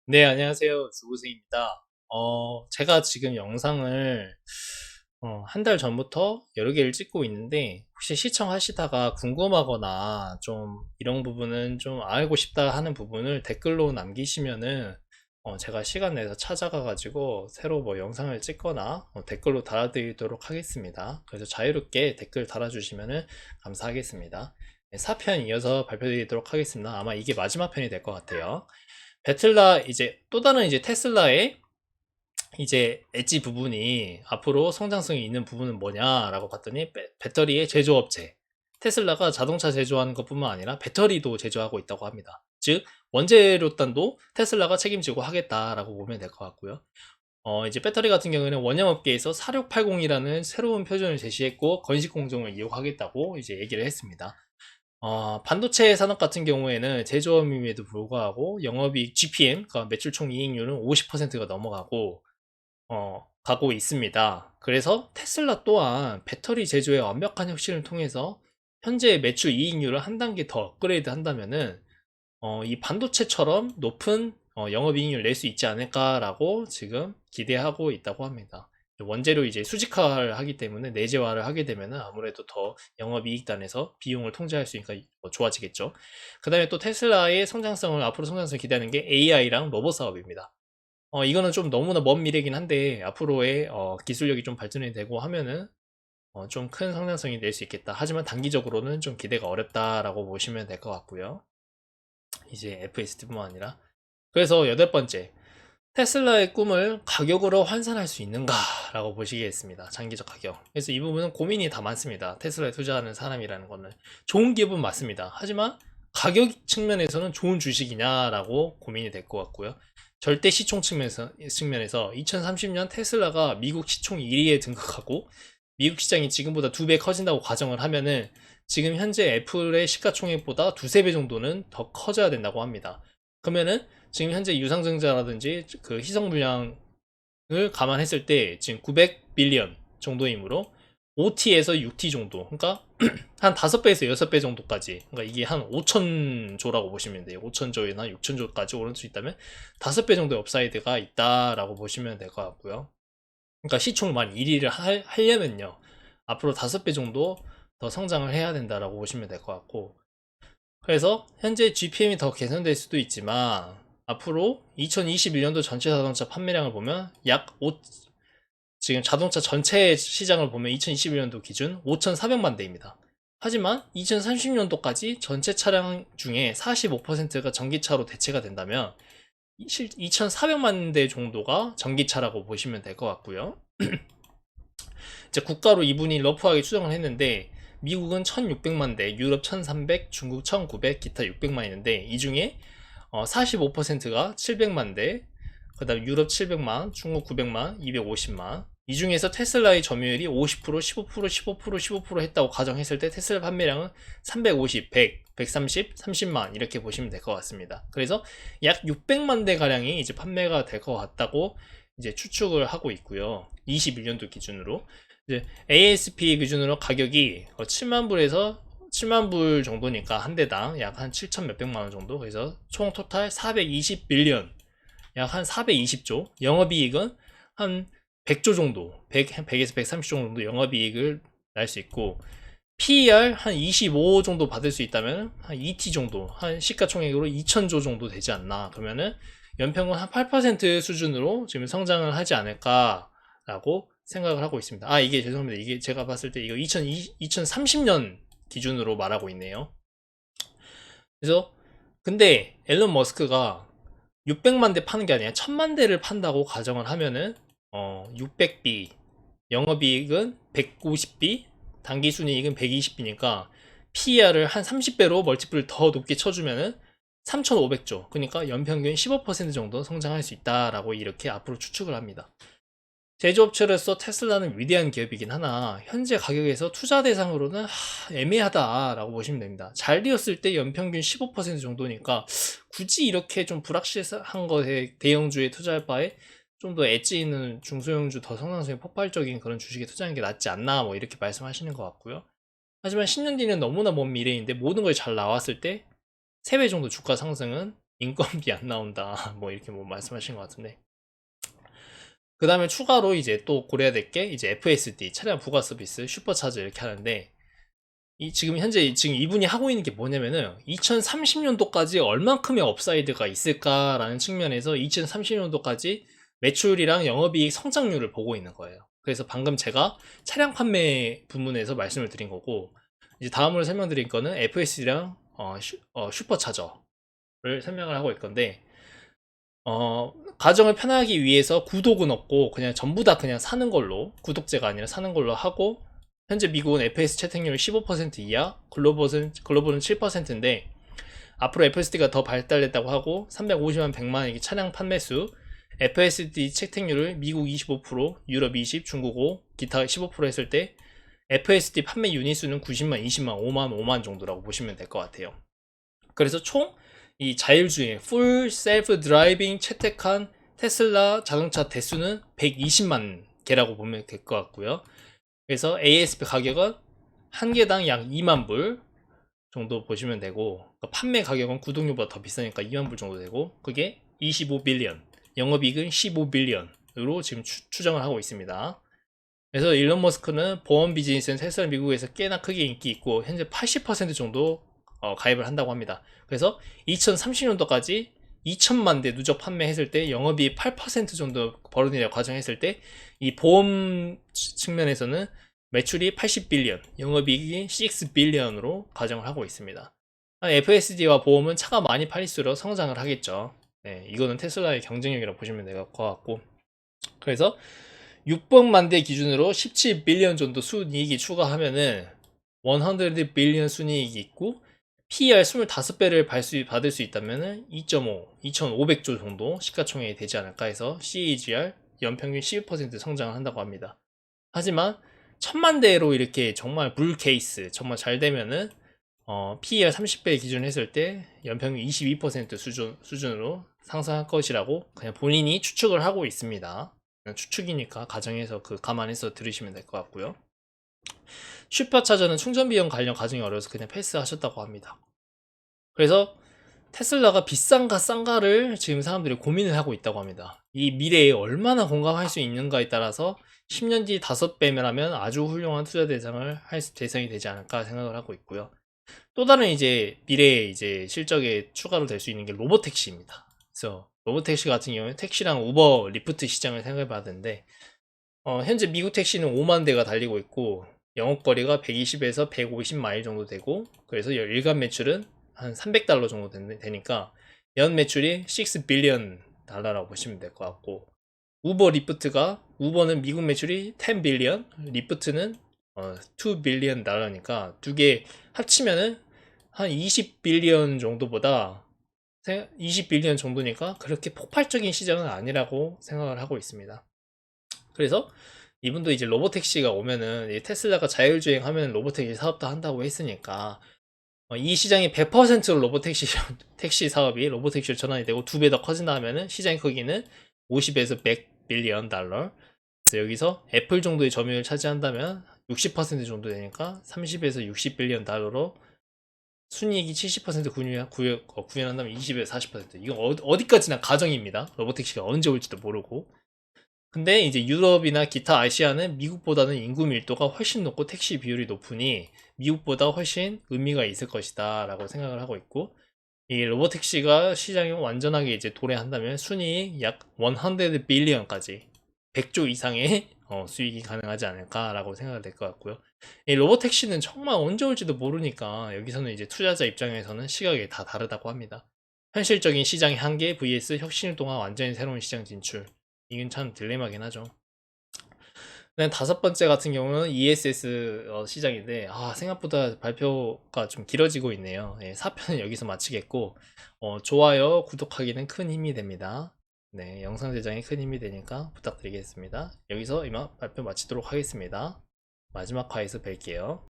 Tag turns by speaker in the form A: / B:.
A: 네, 안녕하세요. 주부생입니다. 제가 지금 영상을 한 달 전부터 여러 개를 찍고 있는데 혹시 시청하시다가 궁금하거나 좀 이런 부분은 좀 알고 싶다 하는 부분을 댓글로 남기시면은 제가 시간 내서 찾아가 가지고 새로 뭐 영상을 찍거나 댓글로 달아드리도록 하겠습니다. 그래서 자유롭게 댓글 달아주시면은 감사하겠습니다. 네, 4편 이어서 발표드리도록 하겠습니다. 아마 이게 마지막 편이 될 것 같아요. 베틀라 이제 또 다른 이제 테슬라의 이제 엣지 부분이 앞으로 성장성이 있는 부분은 뭐냐라고 봤더니 배터리의 제조업체 테슬라가 자동차 제조하는 것뿐만 아니라 배터리도 제조하고 있다고 합니다. 즉 원재료단도 테슬라가 책임지고 하겠다라고 보면 될 것 같고요. 이제 배터리 같은 경우에는 원형업계에서 4680이라는 새로운 표준을 제시했고 건식 공정을 이용하겠다고 이제 얘기를 했습니다. 반도체 산업 같은 경우에는 제조업임에도 불구하고 영업이익 GPM, 그러니까 매출 총 이익률은 50%가 넘어가고 가고 있습니다. 그래서 테슬라 또한 배터리 제조의 완벽한 혁신을 통해서 현재 매출 이익률을 한 단계 더 업그레이드 한다면은 이 반도체처럼 높은 영업이익률을 낼 수 있지 않을까라고 지금 기대하고 있다고 합니다. 원재료 이제 수직화를 하기 때문에 내재화를 하게 되면 아무래도 더 영업이익단에서 비용을 통제할 수 있으니까 좋아지겠죠. 그 다음에 또 테슬라의 성장성을 앞으로 성장성을 기대하는 게 AI랑 로봇 사업입니다. 이거는 좀 너무나 먼 미래긴 한데 앞으로의 기술력이 좀 발전이 되고 하면은 좀 큰 성장성이 낼 수 있겠다. 하지만 단기적으로는 좀 기대가 어렵다라고 보시면 될 것 같고요. 이제 FSD뿐만 아니라 그래서 여덟 번째 테슬라의 꿈을 가격으로 환산할 수 있는가라고 보시겠습니다. 장기적 가격. 그래서 이 부분은 고민이 다 많습니다. 테슬라에 투자하는 사람이라는 거는 좋은 기업은 맞습니다. 하지만 가격 측면에서는 좋은 주식이냐라고 고민이 될 것 같고요. 절대 시총 측면에서 2030년 테슬라가 미국 시총 1위에 등극하고 미국 시장이 지금보다 2배 커진다고 가정을 하면은 지금 현재 애플의 시가총액보다 두세 배 정도는 더 커져야 된다고 합니다. 그러면은 지금 현재 유상증자라든지 그 희석 물량을 감안했을 때 지금 900 빌리언 정도이므로 OT에서 6T 정도, 그러니까 한 5배에서 6배 정도까지, 그러니까 이게 한 5천조라고 보시면 돼요. 5천조에나 6천조까지 오를 수 있다면 5배 정도의 업사이드가 있다라고 보시면 될 것 같고요. 그러니까 시총만 1위를 하려면요 앞으로 5배 정도 더 성장을 해야 된다라고 보시면 될 것 같고, 그래서 현재 GPM이 더 개선될 수도 있지만 앞으로 2021년도 전체 자동차 판매량을 보면 지금 자동차 전체 시장을 보면 2021년도 기준 5,400만 대입니다. 하지만 2030년도까지 전체 차량 중에 45%가 전기차로 대체가 된다면 2,400만 대 정도가 전기차라고 보시면 될 것 같고요. 이제 국가로 이분이 러프하게 추정을 했는데 미국은 1600만 대, 유럽 1300, 중국 1900, 기타 600만 있는데 이 중에 45%가 700만 대, 그 다음 유럽 700만, 중국 900만, 250만. 이 중에서 테슬라의 점유율이 50%, 15%, 15%, 15% 했다고 가정했을 때 테슬라 판매량은 350, 100, 130, 30만 이렇게 보시면 될 것 같습니다. 그래서 약 600만 대 가량이 이제 판매가 될 것 같다고 이제 추측을 하고 있고요. 21년도 기준으로. 이제 ASP 기준으로 가격이 7만 불에서 7만 불 정도니까 한 대당 약 한 7천 몇백만 원 정도. 그래서 총 토탈 420 빌리언, 약 한 420조. 영업이익은 한 100조 정도, 100에서 130조 정도 영업이익을 날 수 있고, PER 한 25 정도 받을 수 있다면 한 2T 정도, 한 시가총액으로 2천조 정도 되지 않나. 그러면은 연평균 한 8% 수준으로 지금 성장을 하지 않을까라고 생각을 하고 있습니다. 아, 이게 죄송합니다. 이게 제가 봤을 때 이거 2030년 기준으로 말하고 있네요. 그래서 근데 앨런 머스크가 600만 대 파는 게 아니라 1000만 대를 판다고 가정을 하면은 600B, 영업이익은 150B, 당기순이익은 120B니까 PER을 한 30배로 멀티플을 더 높게 쳐주면은 3,500조. 그러니까 연평균 15% 정도 성장할 수 있다라고 이렇게 앞으로 추측을 합니다. 제조업체로서 테슬라는 위대한 기업이긴 하나 현재 가격에서 투자 대상으로는 애매하다라고 보시면 됩니다. 잘 되었을 때 연평균 15% 정도니까 굳이 이렇게 좀 불확실한 것에 대형주에 투자할 바에 좀 더 엣지 있는 중소형주 더 성장성이 폭발적인 그런 주식에 투자하는 게 낫지 않나 뭐 이렇게 말씀하시는 것 같고요. 하지만 10년 뒤는 너무나 먼 미래인데 모든 걸 잘 나왔을 때 3배 정도 주가 상승은 인건비 안 나온다 뭐 이렇게 뭐 말씀하신 것 같은데, 그 다음에 추가로 이제 또 고려해야 될 게 이제 FSD 차량 부가 서비스 슈퍼차저 이렇게 하는데, 이 지금 현재 지금 이분이 하고 있는 게 뭐냐면은 2030년도까지 얼만큼의 업사이드가 있을까라는 측면에서 2030년도까지 매출이랑 영업이익 성장률을 보고 있는 거예요. 그래서 방금 제가 차량 판매 부문에서 말씀을 드린 거고, 이제 다음으로 설명드릴 거는 FSD랑 슈퍼차저를 설명을 하고 있을 건데, 가정을 편하기 위해서 구독은 없고 그냥 전부 다 그냥 사는 걸로, 구독제가 아니라 사는 걸로 하고, 현재 미국은 FS 채택률 15% 이하, 글로벌은 7%인데 앞으로 FSD가 더 발달됐다고 하고 350만 100만 차량 판매수, FSD 채택률을 미국 25%, 유럽 20, 중국 5, 기타 15% 했을 때 FSD 판매 유닛 수는 90만, 20만, 5만, 5만 정도라고 보시면 될 것 같아요. 그래서 총 이 자율주행, 풀 셀프 드라이빙 채택한 테슬라 자동차 대수는 120만 개라고 보면 될 것 같고요. 그래서 ASP 가격은 한 개당 약 2만 불 정도 보시면 되고, 그러니까 판매 가격은 구독료보다 더 비싸니까 2만 불 정도 되고, 그게 25빌리언, 영업이익은 15빌리언으로 지금 추정을 하고 있습니다. 그래서 일론 머스크는 보험 비즈니스는 테슬라 미국에서 꽤나 크게 인기 있고 현재 80% 정도 가입을 한다고 합니다. 그래서 2030년도까지 2천만 대 누적 판매했을 때 영업이익 8% 정도 벌어들이라고 가정했을 때 이 보험 측면에서는 매출이 80빌리언, 영업이익이 6빌리언으로 가정을 하고 있습니다. FSD와 보험은 차가 많이 팔릴수록 성장을 하겠죠. 네, 이거는 테슬라의 경쟁력이라고 보시면 될 것 같고, 그래서 600만 대 기준으로 17빌리언 정도 순이익이 추가하면은 100빌리언 순이익이 있고, PER 25배를 받을 수 있다면은 2.5, 2,500조 정도 시가총액이 되지 않을까 해서 CAGR 연평균 12% 성장을 한다고 합니다. 하지만 1000만 대로 이렇게 정말 불 케이스 정말 잘 되면은 PER 30배 기준 했을 때 연평균 22% 수준으로 상승할 것이라고 그냥 본인이 추측을 하고 있습니다. 추측이니까 가정에서 감안해서 들으시면 될 것 같고요. 슈퍼차저는 충전 비용 관련 과정이 어려워서 그냥 패스하셨다고 합니다. 그래서 테슬라가 비싼가 싼가를 지금 사람들이 고민을 하고 있다고 합니다. 이 미래에 얼마나 공감할 수 있는가에 따라서 10년 뒤 5배라면 아주 훌륭한 투자 대상을 대상이 되지 않을까 생각을 하고 있고요. 또 다른 이제 미래에 이제 실적에 추가로 될 수 있는 게 로보택시입니다. 그래서 로보택시 같은 경우에 택시랑 우버, 리프트 시장을 생각해 봐야 되는데, 현재 미국 택시는 5만 대가 달리고 있고 영업거리가 120에서 150마일 정도 되고, 그래서 일간 매출은 한 300달러 정도 되니까 연 매출이 6빌리언 달러라고 보시면 될 것 같고, 우버는 미국 매출이 10빌리언, 리프트는 2빌리언 달러니까 두 개 합치면은 한 20빌리언 정도보다 20빌리언 정도니까 그렇게 폭발적인 시장은 아니라고 생각을 하고 있습니다. 그래서 이분도 이제 로보택시가 오면은 테슬라가 자율주행 하면 로보택시 사업도 한다고 했으니까 이 시장이 100% 로보택시 택시 사업이 로보택시로 전환이 되고 2배 더 커진다 하면은 시장의 크기는 50에서 100빌리언 달러. 그래서 여기서 애플 정도의 점유율을 차지한다면 60% 정도 되니까 30에서 60빌리언 달러로 순이익이 70% 구현한다면 20에서 40%. 이건 어디까지나 가정입니다. 로보택시가 언제 올지도 모르고. 근데 이제 유럽이나 기타 아시아는 미국보다는 인구 밀도가 훨씬 높고 택시 비율이 높으니 미국보다 훨씬 의미가 있을 것이다 라고 생각을 하고 있고, 이 로보택시가 시장에 완전하게 이제 도래한다면 순이익 약 100빌리언까지 100조 이상의 수익이 가능하지 않을까라고 생각이 될 것 같고요. 이 로보택시는 정말 언제 올지도 모르니까 여기서는 이제 투자자 입장에서는 시각이 다 다르다고 합니다. 현실적인 시장의 한계 vs 혁신을 통한 완전히 새로운 시장 진출. 이건 참 딜레마긴 하죠. 그다음 5번째 같은 경우는 ESS 시장인데, 생각보다 발표가 좀 길어지고 있네요. 4편은 여기서 마치겠고, 좋아요, 구독하기는 큰 힘이 됩니다. 네, 영상 제작에 큰 힘이 되니까 부탁드리겠습니다. 여기서 이만 발표 마치도록 하겠습니다. 마지막 화에서 뵐게요.